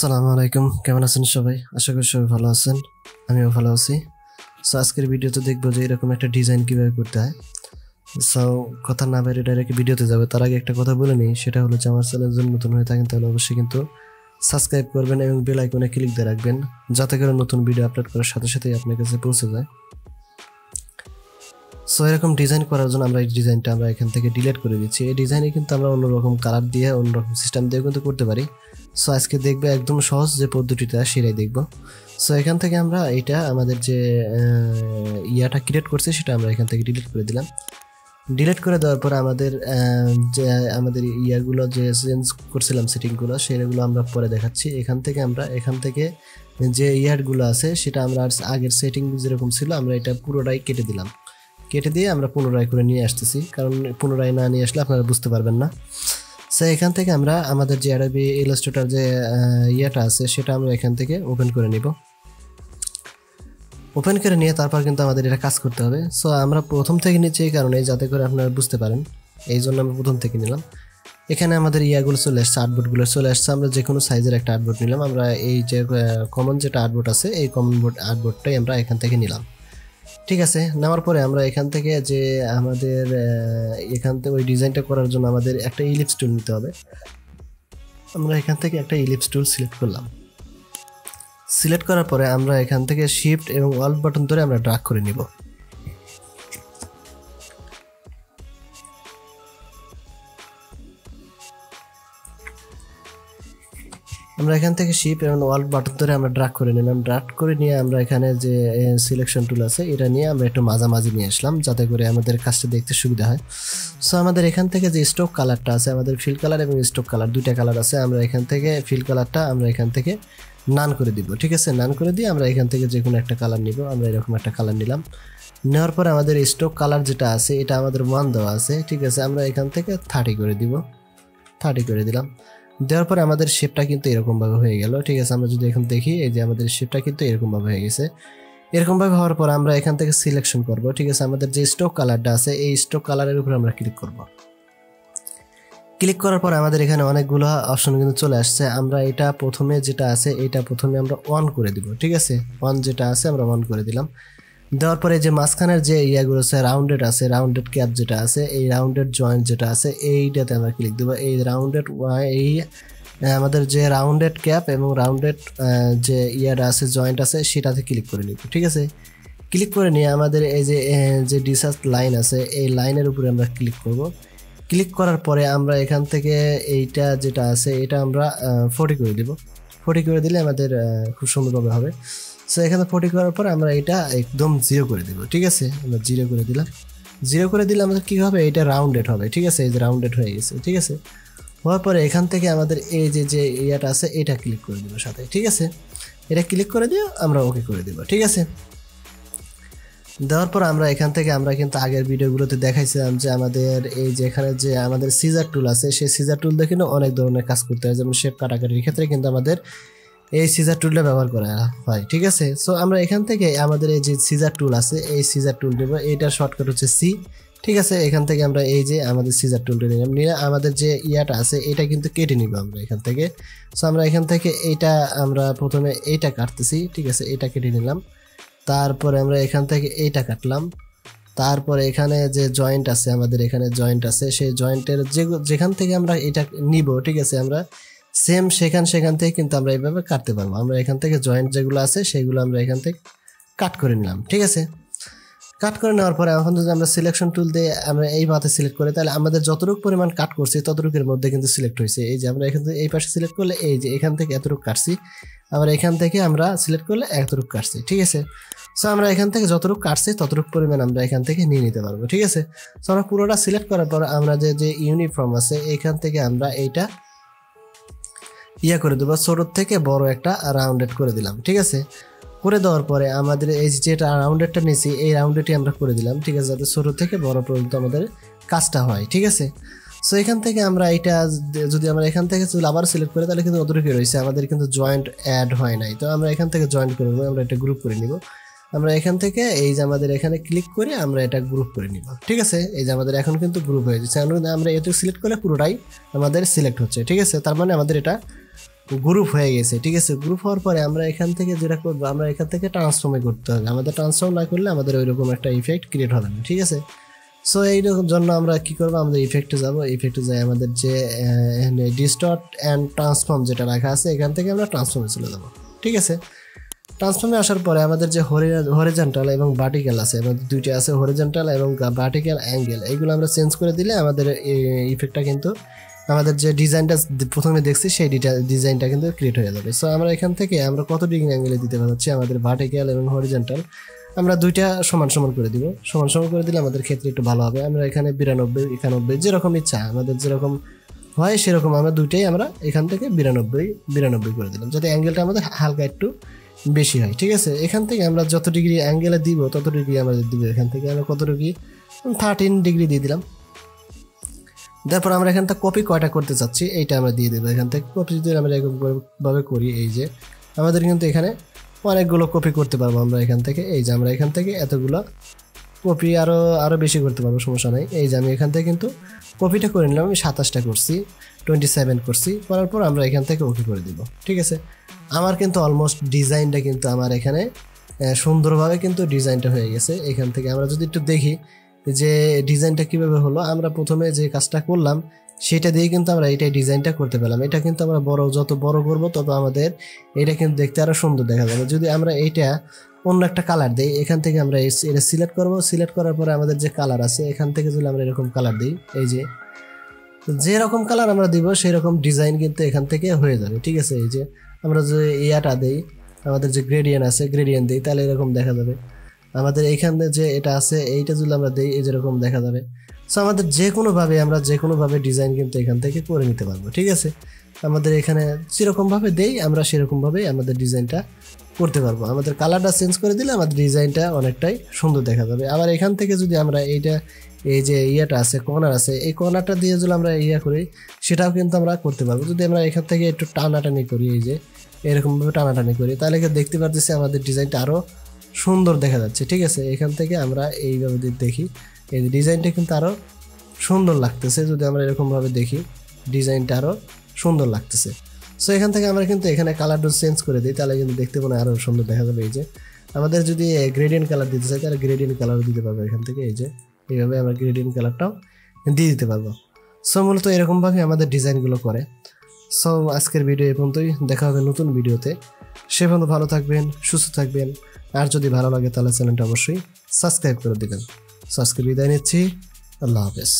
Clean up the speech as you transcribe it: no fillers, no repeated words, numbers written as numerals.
আসসালামু আলাইকুম, কেমন আছেন সবাই? আশা করি সবাই ভালো আছেন, আমিও ভালো আছি। সো আজকের ভিডিওতে দেখবো যে এরকম একটা ডিজাইন কিভাবে করতে হয়। সো কথা না বাইরে ডাইরেক্ট ভিডিওতে যাবে, তার আগে একটা কথা বলে নিই, সেটা হলো যে আমার চ্যানেল যদি নতুন হয়ে থাকেন তাহলে অবশ্যই কিন্তু সাবস্ক্রাইব করবেন এবং বেল আইকনে ক্লিক দিয়ে রাখবেন, যাতে করে নতুন ভিডিও আপলোড করার সাথে সাথেই আপনার কাছে পৌঁছে যায়। সো এরকম ডিজাইন করার জন্য আমরা এই ডিজাইনটা আমরা এখান থেকে ডিলিট করে দিচ্ছি। এই ডিজাইনে কিন্তু আমরা অন্যরকম কালার দিয়ে অন্যরকম সিস্টেম দিয়ে কিন্তু করতে পারি। সো আজকে দেখবে একদম সহজ যে পদ্ধতিটা সেটাই দেখব। সো এখান থেকে আমরা এটা আমাদের যে ইয়াটা ক্রিয়েট করছি সেটা আমরা এখান থেকে ডিলিট করে দিলাম। ডিলিট করে দেওয়ার পর আমাদের যে আমাদের ইয়াগুলো যে চেঞ্জ করছিলাম সেটিংগুলো সেগুলো আমরা পরে দেখাচ্ছি। এখান থেকে যে ইয়ারগুলো আছে সেটা আমরা আগের সেটিং যেরকম ছিল আমরা এটা পুরোটাই কেটে দিয়ে আমরা পুনরায় করে নিয়ে আসতেছি, কারণ পুনরায় না নিয়ে আসলে আপনারা বুঝতে পারবেন না। সো এখান থেকে আমরা আমাদের যে অ্যাডোবি ইলাস্ট্রেটর যে ইয়াটা আছে সেটা আমরা এখান থেকে ওপেন করে নিব। ওপেন করে নিয়ে তারপর কিন্তু আমাদের এটা কাজ করতে হবে। সো আমরা প্রথম থেকে নিচ্ছি এই কারণে যাতে করে আপনারা বুঝতে পারেন, এই জন্য আমরা প্রথম থেকে নিলাম। এখানে আমাদের ইয়াগুলো চলে আসছে, আর্টবোর্ডগুলো চলে আসছে। আমরা যে কোনো সাইজের একটা আর্টবোর্ড নিলাম। আমরা এই যে কমন যেটা আর্টবোর্ড আছে এই কমন আর্টবোর্ডটাই আমরা এখান থেকে নিলাম। ঠিক আছে, নেওয়ার পরে আমরা এখান থেকে যে আমাদের এখান থেকে ওই ডিজাইনটা করার জন্য আমাদের একটা ইলিপস টুল নিতে হবে। আমরা এখান থেকে একটা ইলিপস টুল সিলেক্ট করলাম। সিলেক্ট করার পরে আমরা এখান থেকে শিফট এবং অল্ট বাটন ধরে আমরা ড্র্যাগ করে নিব। আমরা এখান থেকে শিফট এবং অল্ট বাটন ধরে আমরা ড্র্যাগ করে নিলাম। ড্র্যাগ করে নিয়ে আমরা এখানে যে সিলেকশন টুল আছে এটা নিয়ে আমরা একটু মাঝামাঝি নিয়ে আসলাম, যাতে করে আমাদের কাজটা দেখতে সুবিধা হয়। সো আমাদের এখান থেকে যে স্টক কালারটা আছে, আমাদের ফিল কালার এবং স্টক কালার দুইটা কালার আছে। আমরা এখান থেকে ফিল কালারটা আমরা এখান থেকে নান করে দিব। ঠিক আছে, নান করে দিয়ে আমরা এখান থেকে যে কোনো একটা কালার নিব। আমরা এরকম একটা কালার নিলাম। নেওয়ার পরে আমাদের স্টক কালার যেটা আছে এটা আমাদের 1 দেওয়া আছে। ঠিক আছে, আমরা এখান থেকে 30 করে দিব। 30 করে দিলাম। দেওয়ার পরে আমাদের শেপটা কিন্তু এরকমভাবে হয়ে গেল। ঠিক আছে, আমরা যদি এখন দেখি এই যে আমাদের শেপটা কিন্তু এরকমভাবে হয়ে গেছে। এরকমভাবে হওয়ার পর আমরা এখান থেকে সিলেকশন করব। ঠিক আছে, আমাদের যে স্টক কালারটা আছে এই স্টক কালারের উপর আমরা ক্লিক করব। ক্লিক করার পর আমাদের এখানে অনেকগুলো অপশন কিন্তু চলে আসছে। আমরা এটা প্রথমে যেটা আছে এটা প্রথমে আমরা অন করে দিব। ঠিক আছে, অন যেটা আছে আমরা অন করে দিলাম। দেওয়ার পরে যে মাঝখানের যে ইয়াগুলো আছে রাউন্ডেড আছে, রাউন্ডেড ক্যাপ যেটা আছে, এই রাউন্ডেড জয়েন্ট যেটা আছে এইটাতে আমরা ক্লিক দেবো। এই রাউন্ডেড এই আমাদের যে রাউন্ডেড ক্যাপ এবং রাউন্ডেড যে ইয়াটা আছে জয়েন্ট আছে সেটাতে ক্লিক করে নিব। ঠিক আছে, ক্লিক করে নিয়ে আমাদের এই যে ডিসার্চ লাইন আছে এই লাইনের উপরে আমরা ক্লিক করব। ক্লিক করার পরে আমরা এখান থেকে এইটা যেটা আছে এটা আমরা 40 করে দিব। 40 করে দিলে আমাদের খুব সুন্দরভাবে হবে। সো এখানে 40 করার পর আমরা এটা একদম 0 করে দেব। ঠিক আছে, আমরা 0 করে দিলাম। 0 করে দিলে আমাদের কী হবে, এটা রাউন্ডেড হবে। ঠিক আছে, এই যে রাউন্ডেড হয়ে গেছে। ঠিক আছে, হওয়ার পরে এখান থেকে আমাদের এই যে ইয়াটা আছে এটা ক্লিক করে দেবো সাথে। ঠিক আছে, এটা ক্লিক করে দিয়ে আমরা ওকে করে দেবো। ঠিক আছে, দেওয়ার পর আমরা এখান থেকে আমরা কিন্তু আগের ভিডিওগুলোতে দেখাইছিলাম যে আমাদের এই যে এখানে যে আমাদের সিজার টুল আছে সেই সিজার টুল দিয়ে কিন্তু অনেক ধরনের কাজ করতে হয়, যেমন শেপ কাটাকাটির ক্ষেত্রে কিন্তু আমাদের এই সিজার টুলটা ব্যবহার করা হয়। ঠিক আছে, সো আমরা এখান থেকে আমাদের এই যে সিজার টুল আছে এই সিজার টুল নেব। এইটার শর্টকাট হচ্ছে সি। ঠিক আছে, এখান থেকে আমরা এই যে আমাদের সিজার টুলটা নিলাম, নিয়ে আমাদের যে ইয়াটা আছে এটা কিন্তু কেটে নিব আমরা এখান থেকে। সো আমরা এখান থেকে এইটা আমরা প্রথমে এইটা কাটতেছি। ঠিক আছে, এটা কেটে নিলাম। তারপরে আমরা এখান থেকে এইটা কাটলাম। তারপরে এখানে যে জয়েন্ট আছে আমাদের এখানে জয়েন্ট আছে সেই জয়েন্টের যেখান থেকে আমরা এটা নিব। ঠিক আছে, আমরা সেম সেখান থেকে কিন্তু আমরা এইভাবে কাটতে পারবো। আমরা এখান থেকে জয়েন্ট যেগুলো আছে সেগুলো আমরা এখান থেকে কাট করে নিলাম। ঠিক আছে, কাট করে নেওয়ার পরে এখন যদি আমরা সিলেকশন টুল দিয়ে আমরা এই মাথে সিলেক্ট করি তাহলে আমাদের যতটুকু পরিমাণ কাট করছি ততটুকুর মধ্যে কিন্তু সিলেক্ট হয়েছে। এই যে আমরা এখান থেকে এই পাশে সিলেক্ট করলে এই যে এখান থেকে এতটুকু কাটছি, আবার এখান থেকে আমরা সিলেক্ট করলে এতটুকু কাটছি। ঠিক আছে, সো আমরা এখান থেকে যতটুকু কাটছি ততটুকু পরিমাণ আমরা এখান থেকে নিয়ে নিতে পারবো। ঠিক আছে, সো আমরা পুরোটা সিলেক্ট করার পর আমরা যে ইউনিফর্ম আছে এখান থেকে আমরা এইটা ইয়া করে দেবো, ছোটোর থেকে বড় একটা রাউন্ডেড করে দিলাম। ঠিক আছে, করে দেওয়ার পরে আমাদের এই যেটা রাউন্ডেডটা নিয়েছি এই রাউন্ডেডটি আমরা করে দিলাম। ঠিক আছে, যাতে ছোটো থেকে বড় পর্যন্ত আমাদের কাজটা হয়। ঠিক আছে, সো এখান থেকে আমরা এটা যদি আমরা এখান থেকে আবার সিলেক্ট করি তাহলে কিন্তু অতটুকু রয়েছে, আমাদের কিন্তু জয়েন্ট অ্যাড হয় নাই। তো আমরা এখান থেকে জয়েন্ট করে নেবো, আমরা এটা গ্রুপ করে নিব। আমরা এখান থেকে এই যে আমাদের এখানে ক্লিক করে আমরা এটা গ্রুপ করে নিব। ঠিক আছে, এই যে আমাদের এখন কিন্তু গ্রুপ হয়ে যাচ্ছে। আমরা এটা সিলেক্ট করলে পুরোটাই আমাদের সিলেক্ট হচ্ছে। ঠিক আছে, তার মানে আমাদের এটা গ্রুপ হয়ে গেছে, ঠিক আছে। গ্রুপ হওয়ার পরে আমরা এখান থেকে যেটা করবো, আমরা এখান থেকে ট্রান্সফর্মে করতে হবে। আমাদের ট্রান্সফর্ম না করলে আমাদের ওইরকম একটা ইফেক্ট ক্রিয়েট হবে না, ঠিক আছে। সো এইরকম জন্য আমরা কি করবো, আমাদের ইফেক্টে যাব, ইফেক্টে যাই আমাদের যে ডিস্টর্ট অ্যান্ড ট্রান্সফর্ম যেটা রাখা আছে এখান থেকে আমরা ট্রান্সফর্মে চলে যাবো, ঠিক আছে। ট্রান্সফর্মে আসার পরে আমাদের যে হরিজন্টাল এবং ভার্টিক্যাল আছে, আমাদের দুইটা আছে হরিজন্টাল এবং ভার্টিক্যাল অ্যাঙ্গেল, এইগুলো আমরা চেঞ্জ করে দিলে আমাদের ইফেক্টটা কিন্তু আমাদের যে ডিজাইনটা প্রথমে দেখছি সেই ডিজাইনটা কিন্তু ক্রিয়েট হয়ে যাবে। সো আমরা এখান থেকে আমরা কত ডিগ্রি অ্যাঙ্গেলে দিতে পারছি, আমাদের ভার্টিক্যাল এবং হরিজন্টাল আমরা দুইটা সমান সমান করে দিব। সমান সমান করে দিলে আমাদের ক্ষেত্রে একটু ভালো হবে। আমরা এখানে 92, 91 যেরকম ইচ্ছা আমাদের যেরকম হয় সেরকম আমরা দুইটাই আমরা এখান থেকে 92 করে দিলাম, যাতে অ্যাঙ্গেলটা আমাদের হালকা একটু বেশি হয়, ঠিক আছে। এখান থেকে আমরা যত ডিগ্রি অ্যাঙ্গেলে দিব তত ডিগ্রি আমাদের দিব। এখান থেকে আমরা কত ডিগ্রি, 13 ডিগ্রি দিয়ে দিলাম। তারপর আমরা এখান থেকে কপি কয়টা করতে চাচ্ছি এইটা আমরা দিয়ে দেবো। এখান থেকে কপি যদি আমরা এরকমভাবে করি, এই যে আমাদের কিন্তু এখানে অনেকগুলো কপি করতে পারবো আমরা এখান থেকে। এই যে আমরা এখান থেকে এতগুলো কপি আরও বেশি করতে পারবো, সমস্যা নাই। এই যে আমি এখান থেকে কিন্তু কপিটা করে নিলাম, আমি 27টা করছি, 27 করছি, করার পর আমরা এখান থেকে ওকে করে দিব, ঠিক আছে। আমার কিন্তু অলমোস্ট ডিজাইনটা কিন্তু আমার এখানে সুন্দরভাবে কিন্তু ডিজাইনটা হয়ে গেছে। এখান থেকে আমরা যদি একটু দেখি যে ডিজাইনটা কীভাবে হলো, আমরা প্রথমে যে কাজটা করলাম সেটা দিয়ে কিন্তু আমরা এইটাই ডিজাইনটা করতে পেলাম। এটা কিন্তু আমরা যত বড় করব তত আমাদের এটা কিন্তু দেখতে আরও সুন্দর দেখা যাবে। যদি আমরা এইটা অন্য একটা কালার দিই, এখান থেকে আমরা এটা সিলেক্ট করব, সিলেক্ট করার পরে আমাদের যে কালার আছে এখান থেকে যদি আমরা এরকম কালার দিই, এই যে যেরকম কালার আমরা দিব সেই রকম ডিজাইন কিন্তু এখান থেকে হয়ে যাবে, ঠিক আছে। এই যে আমরা যে ইয়াটা দিই, আমাদের যে গ্রেডিয়েন্ট আছে গ্রেডিয়েন্ট দিই, তাহলে এরকম দেখা যাবে। আমাদের এইখানে যে এটা আছে এইটা যদি আমরা দিই এই যেরকম দেখা যাবে। সো আমাদের যে কোনোভাবে ডিজাইন কিন্তু এখান থেকে করে নিতে পারবো, ঠিক আছে। আমাদের এখানে যেরকমভাবে দেই আমরা সেরকমভাবেই আমাদের ডিজাইনটা করতে পারবো। আমাদের কালারটা চেঞ্জ করে দিলে আমাদের ডিজাইনটা অনেকটাই সুন্দর দেখা যাবে। আবার এখান থেকে যদি আমরা এই যে ইয়াটা আছে কর্নার আছে, এই কর্নারটা দিয়ে যদি আমরা করি সেটাও কিন্তু আমরা করতে পারবো। যদি আমরা এখান থেকে একটু টানাটানি করি, এই যে এরকমভাবে টানাটানি করি, তাহলে দেখতে পাচ্ছি আমাদের ডিজাইনটা আরও সুন্দর দেখা যাচ্ছে, ঠিক আছে। এখান থেকে আমরা এইভাবে দেখি এই ডিজাইনটা কিন্তু আরও সুন্দর লাগতেছে। যদি আমরা এরকমভাবে দেখি ডিজাইনটা আরও সুন্দর লাগতেছে। সো এখান থেকে আমরা কিন্তু এখানে কালারটা চেঞ্জ করে দিই, তাহলে কিন্তু দেখতে মনে আরও সুন্দর দেখা যাবে। এই যে আমাদের যদি গ্রেডিয়েন্ট কালার দিতে চাই তাহলে গ্রেডিয়েন্ট কালারও দিতে পারবো এখান থেকে। এই যে এইভাবে আমরা গ্রেডিয়েন্ট কালারটাও দিয়ে দিতে পারবো। সো মূলত এরকমভাবে আমাদের ডিজাইনগুলো করে। সো আজকের ভিডিও এই পর্যন্তই, দেখা হবে নতুন ভিডিওতে। সে পর্যন্ত ভালো থাকবেন, সুস্থ থাকবেন। আর যদি ভালো লাগে তাহলে চ্যানেলটা অবশ্যই সাবস্ক্রাইব করে দেবেন। সো আজকে বিদায় নিচ্ছি, আল্লাহ হাফেজ।